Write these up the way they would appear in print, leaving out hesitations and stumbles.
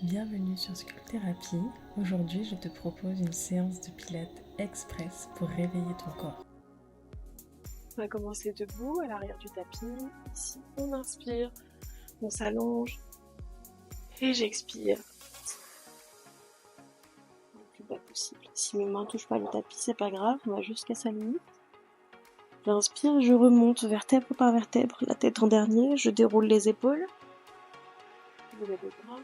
Bienvenue sur Sculpthérapie. Aujourd'hui, je te propose une séance de pilates express pour réveiller ton corps. On va commencer debout à l'arrière du tapis. Ici, on inspire, on s'allonge et j'expire. Le plus bas possible. Si mes mains ne touchent pas le tapis, c'est pas grave, on va jusqu'à sa limite. J'inspire, je remonte vertèbre par vertèbre, la tête en dernier, je déroule les épaules. Je lève les bras.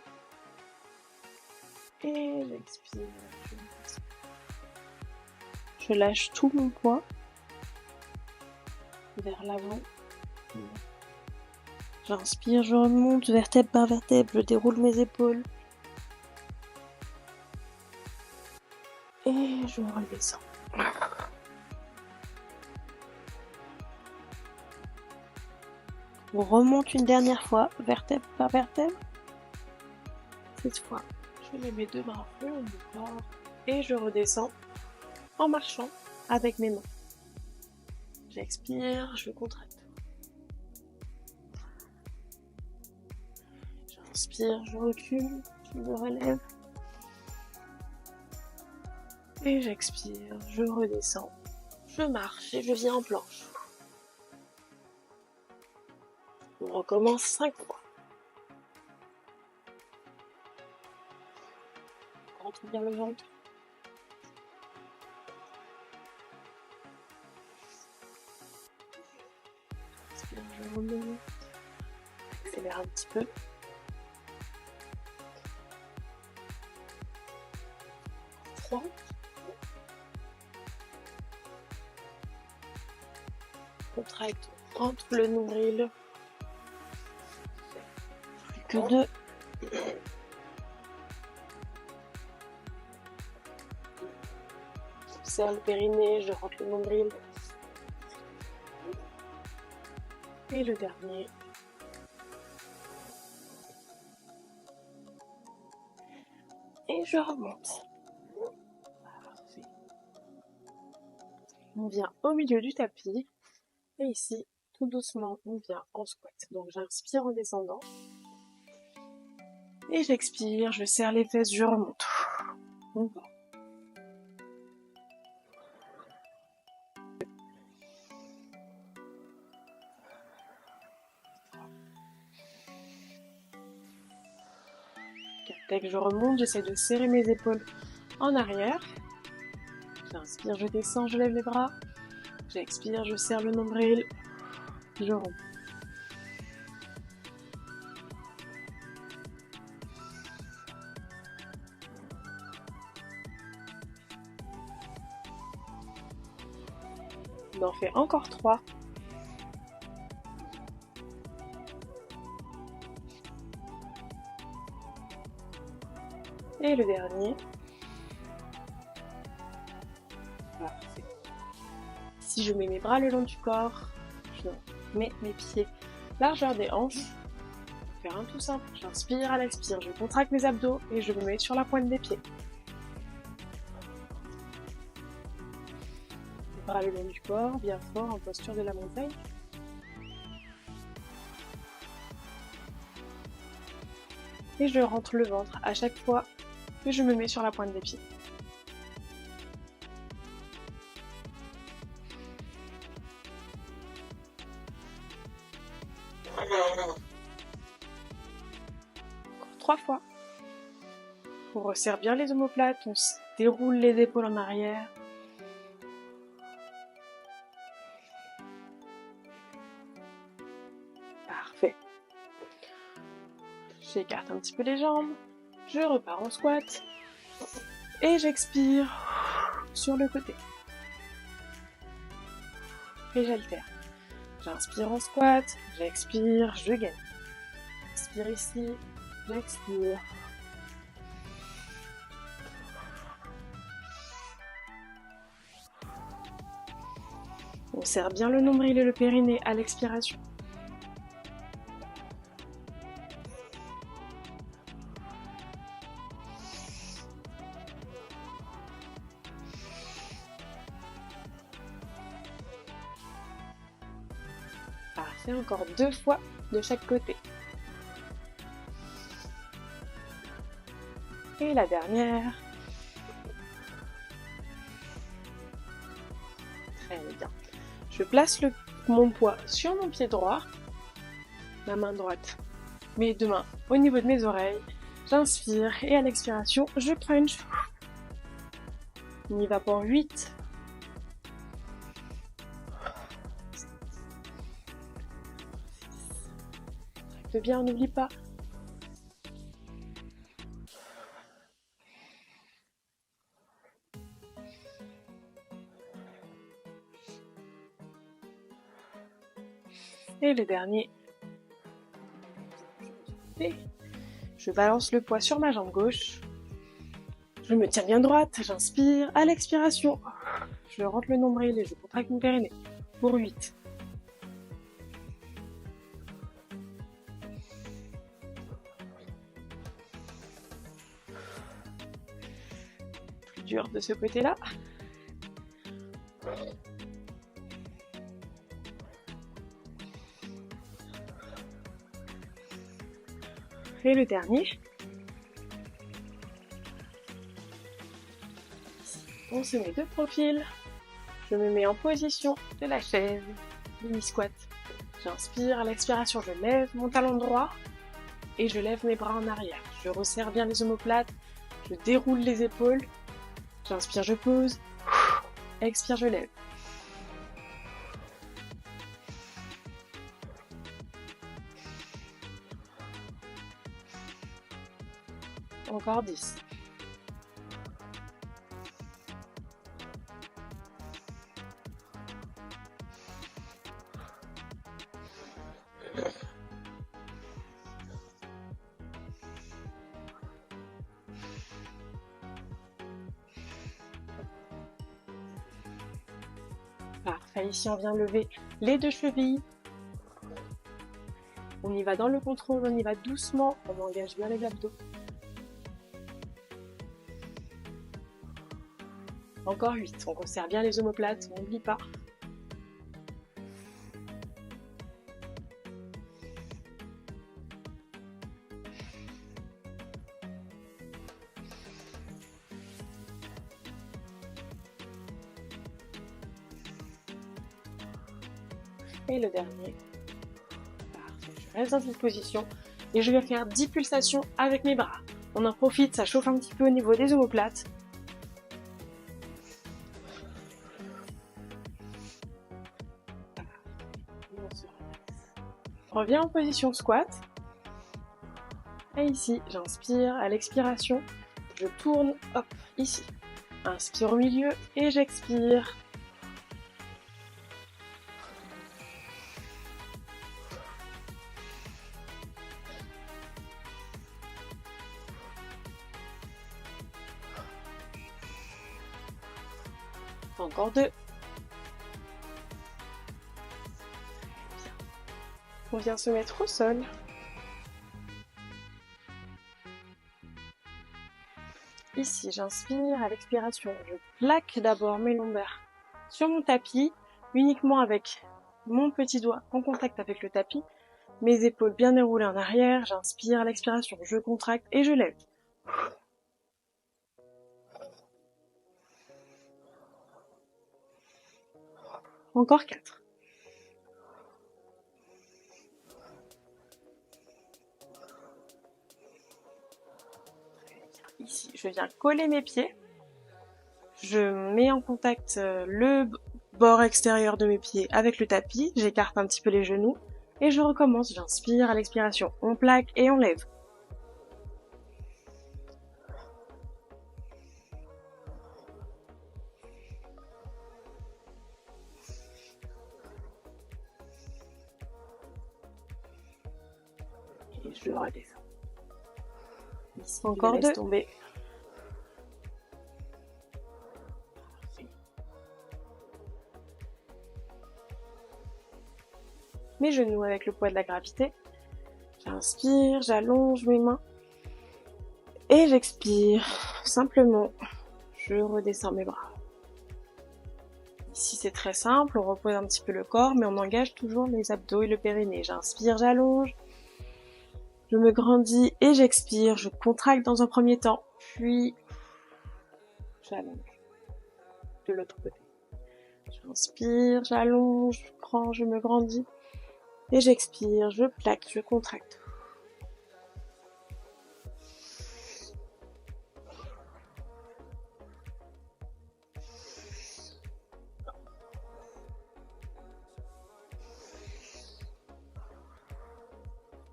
Et j'expire. Je lâche tout mon poids vers l'avant. J'inspire, je remonte vertèbre par vertèbre, je déroule mes épaules. Et je redescends. On remonte une dernière fois, vertèbre par vertèbre. Cette fois, je mets mes deux bras le long du corps et je redescends en marchant avec mes mains. J'expire, je contracte. J'inspire, je recule, je me relève. Et j'expire, je redescends. Je marche et je viens en planche. On recommence 5 fois. Rentre bien le ventre. J'inspire, je remonte. Accélère un petit peu. 3. Contracte, rentre le nombril. Plus que 2. Je serre le périnée, je rentre le nombril. Et le dernier. Et je remonte. Parfait. On vient au milieu du tapis. Et ici, tout doucement, on vient en squat. Donc j'inspire en descendant. Et j'expire, je serre les fesses, je remonte. On va. Dès que je remonte, j'essaie de serrer mes épaules en arrière. J'inspire, je descends, je lève les bras. J'expire, je serre le nombril. Je remonte. On en fait encore 3. Et le dernier. Parfait. Si je mets mes bras le long du corps, je mets mes pieds largeur des hanches. On va faire un tout simple. J'inspire, à l'expire, je contracte mes abdos et je me mets sur la pointe des pieds. Les bras le long du corps, bien fort en posture de la montagne. Et je rentre le ventre à chaque fois que je me mets sur la pointe des pieds. Encore 3 fois. On resserre bien les omoplates, on déroule les épaules en arrière. Parfait. J'écarte un petit peu les jambes. Je repars en squat. Et j'expire sur le côté. Et j'alterne. J'inspire en squat, j'expire, je gagne. J'inspire ici, j'expire. On serre bien le nombril et le périnée à l'expiration. Parfait, encore 2 fois de chaque côté. Et la dernière. Très bien. Je place mon poids sur mon pied droit, ma main droite, mes deux mains au niveau de mes oreilles. J'inspire et à l'expiration, je crunch. On y va pour 8. Tracte bien, n'oublie pas. Et le dernier. Et je balance le poids sur ma jambe gauche. Je me tiens bien droite, j'inspire. À l'expiration, je rentre le nombril et je contracte mon périnée. Pour 8. Plus dur de ce côté-là. Et le dernier. On se met de profil. Je me mets en position de la chaise. Mini squat. J'inspire, à l'expiration, je lève mon talon droit et je lève mes bras en arrière. Je resserre bien les omoplates. Je déroule les épaules. J'inspire, je pose. Expire, je lève. Encore 10. Parfait, ici on vient lever les deux chevilles. On y va dans le contrôle, on y va doucement, on engage bien les abdos. Encore 8, on resserre bien les omoplates, on n'oublie pas. Et le dernier. Parfait, je reste dans cette position et je vais faire 10 pulsations avec mes bras. On en profite, ça chauffe un petit peu au niveau des omoplates. On revient en position squat. Et ici, j'inspire. À l'expiration, je tourne, hop, ici. Inspire au milieu et j'expire. Encore 2. On vient se mettre au sol. Ici, j'inspire. À l'expiration, je plaque d'abord mes lombaires sur mon tapis, uniquement avec mon petit doigt en contact avec le tapis. Mes épaules bien déroulées en arrière. J'inspire. À l'expiration, je contracte et je lève. Encore 4. Ici, je viens coller mes pieds. Je mets en contact le bord extérieur de mes pieds avec le tapis. J'écarte un petit peu les genoux. Et je recommence. J'inspire. À l'expiration, on plaque et on lève. Et je redescends. Ici, encore 2. Tomber. Mes genoux avec le poids de la gravité. J'inspire, j'allonge mes mains. Et j'expire. Simplement, je redescends mes bras. Ici, c'est très simple. On repose un petit peu le corps, mais on engage toujours les abdos et le périnée. J'inspire, j'allonge. Je me grandis et j'expire. Je contracte dans un premier temps, puis j'allonge de l'autre côté. J'inspire, j'allonge, je prends, je me grandis et j'expire, je plaque, je contracte.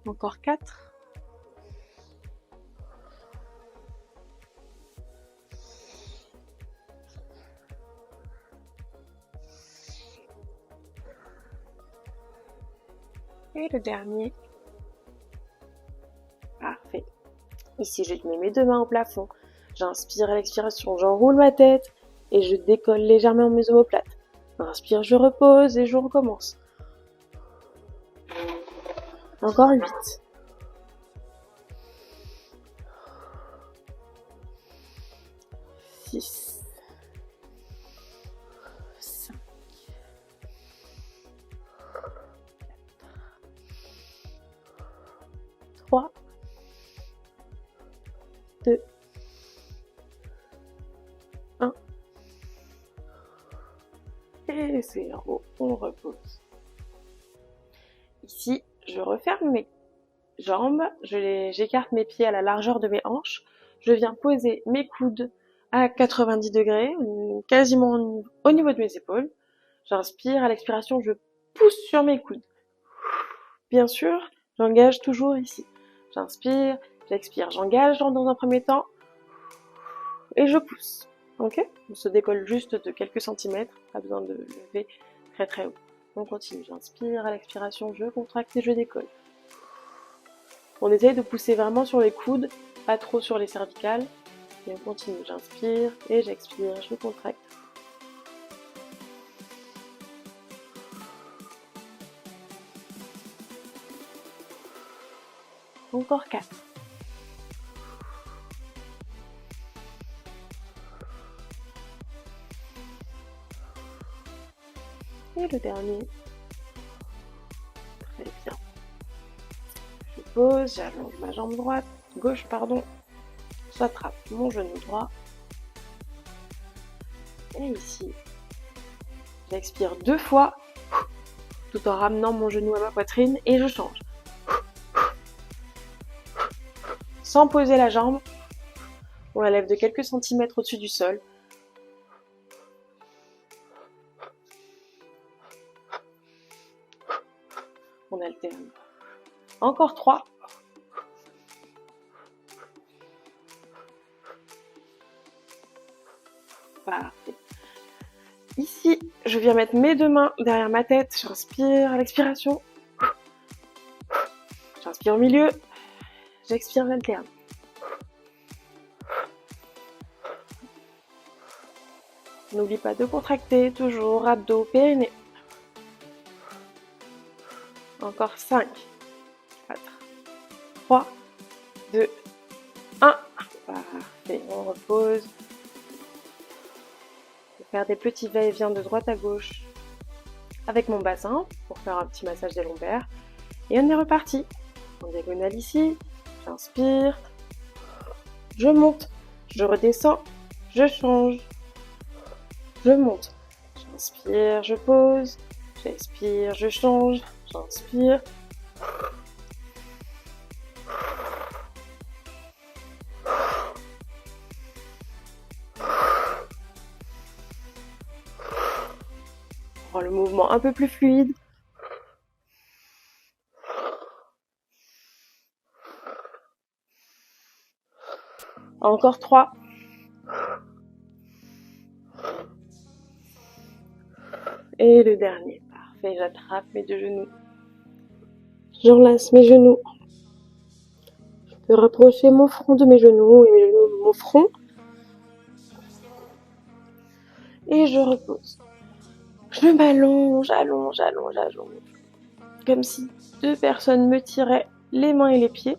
Encore 4. Et le dernier. Parfait. Ici, je mets mes deux mains au plafond. J'inspire à l'expiration, j'enroule ma tête et je décolle légèrement mes omoplates. Inspire, je repose et je recommence. Encore 8. 6. 5. 3. 2. 1. Et c'est zéro. On repose. Ici, je referme mes jambes, j'écarte mes pieds à la largeur de mes hanches, je viens poser mes coudes à 90 degrés, quasiment au niveau de mes épaules. J'inspire, à l'expiration, je pousse sur mes coudes. Bien sûr, j'engage toujours ici. J'inspire, j'expire, j'engage dans un premier temps et je pousse. Ok ? On se décolle juste de quelques centimètres, pas besoin de lever très très haut. On continue, j'inspire, à l'expiration, je contracte et je décolle. On essaye de pousser vraiment sur les coudes, pas trop sur les cervicales. Et on continue, j'inspire et j'expire, je contracte. Encore 4. Et le dernier. Très bien. Je pose, j'allonge ma jambe droite, gauche, pardon. J'attrape mon genou droit. Et ici, j'expire 2 fois, tout en ramenant mon genou à ma poitrine et je change. Sans poser la jambe, on la lève de quelques centimètres au-dessus du sol. On alterne. Encore 3. Parfait. Ici, je viens mettre mes deux mains derrière ma tête. J'inspire à l'expiration. J'inspire au milieu. J'expire, j'alterne. N'oublie pas de contracter, toujours abdos, périnée. Encore 5, 4, 3, 2, 1. Parfait, on repose. Je vais faire des petits va-et-vient de droite à gauche avec mon bassin pour faire un petit massage des lombaires. Et on est reparti. En diagonale ici, j'inspire, je monte, je redescends, je change, je monte, j'inspire, je pose, j'expire, je change, j'inspire. Rends le mouvement un peu plus fluide. Encore 3. Et le dernier. Parfait, j'attrape mes deux genoux. J'enlace mes genoux. Je peux rapprocher mon front de mes genoux et mes genoux de mon front. Et je repose. Je m'allonge, allonge. Comme si 2 personnes me tiraient les mains et les pieds.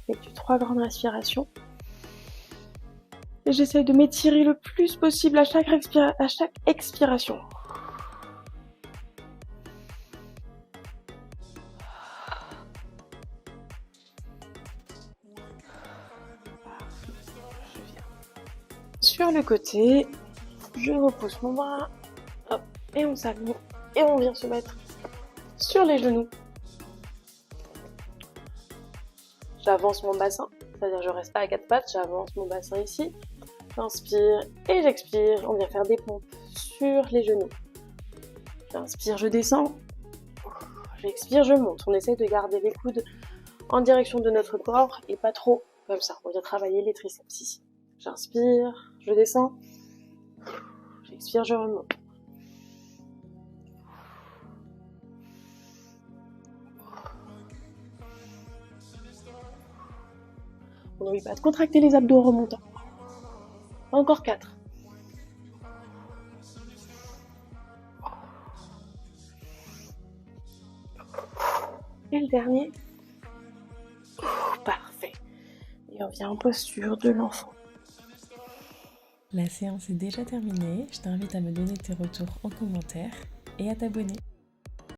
J'effectue 3 grandes respirations. Et j'essaye de m'étirer le plus possible à chaque expiration. sur le côté. Je repousse mon bras. Hop, et on s'aligne. Et on vient se mettre sur les genoux. J'avance mon bassin, c'est-à-dire je reste pas à quatre pattes, j'avance mon bassin ici. J'inspire et j'expire. On vient faire des pompes sur les genoux. J'inspire, je descends. J'expire, je monte. On essaie de garder les coudes en direction de notre corps et pas trop comme ça. On vient travailler les triceps ici. J'inspire, je descends. J'expire, je remonte. On n'oublie pas de contracter les abdos en remontant. Encore 4. Et le dernier. Parfait. Et on vient en posture de l'enfant. La séance est déjà terminée, je t'invite à me donner tes retours en commentaire et à t'abonner.